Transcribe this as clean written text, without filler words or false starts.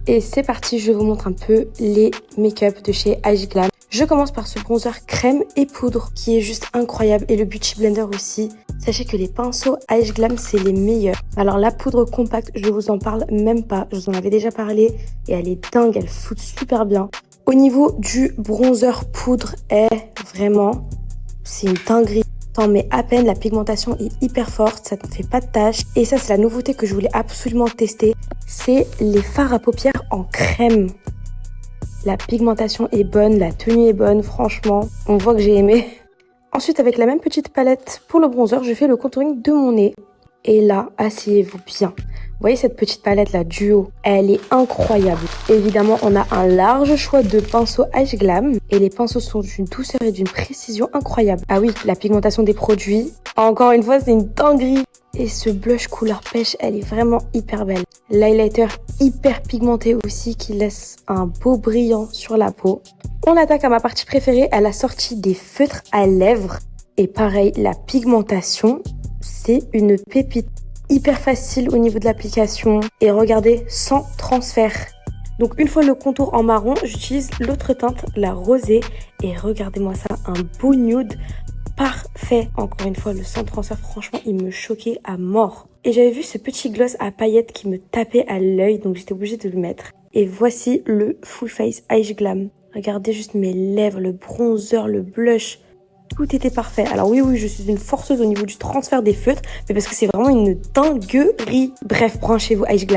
Et c'est parti, je vous montre un peu les make-up de chez Ice Glam. Je commence par ce bronzer crème et poudre qui est juste incroyable et le Beauty Blender aussi. Sachez que les pinceaux Ice Glam, c'est les meilleurs. Alors la poudre compacte, je vous en parle même pas. Je vous en avais déjà parlé et elle est dingue, elle fout super bien. Au niveau du bronzer poudre, vraiment, c'est une dinguerie. T'en mets à peine, la pigmentation est hyper forte, ça ne fait pas de taches. Et ça, c'est la nouveauté que je voulais absolument tester. C'est les fards à paupières en crème. La pigmentation est bonne, la tenue est bonne, franchement, on voit que j'ai aimé. Ensuite, avec la même petite palette pour le bronzer, je fais le contouring de mon nez. Et là, asseyez-vous bien. Vous voyez cette petite palette là, duo, elle est incroyable. Évidemment, on a un large choix de pinceaux Ice Glam. Et les pinceaux sont d'une douceur et d'une précision incroyable. Ah oui, la pigmentation des produits, encore une fois, c'est une dinguerie. Et ce blush couleur pêche, elle est vraiment hyper belle. L'highlighter hyper pigmenté aussi qui laisse un beau brillant sur la peau. On attaque à ma partie préférée, à la sortie des feutres à lèvres. Et pareil, la pigmentation, c'est une pépite. Hyper facile au niveau de l'application. Et regardez, sans transfert. Donc une fois le contour en marron, j'utilise l'autre teinte, la rosée. Et regardez-moi ça, un beau nude parfait. Encore une fois, le sans transfert, franchement, il me choquait à mort. Et j'avais vu ce petit gloss à paillettes qui me tapait à l'œil, donc j'étais obligée de le mettre. Et voici le Full Face Ice Glam. Regardez juste mes lèvres, le bronzer, le blush. Tout était parfait. Alors oui, je suis une forceuse au niveau du transfert des feutres, mais parce que c'est vraiment une dinguerie. Bref, branchez-vous Ice Glam.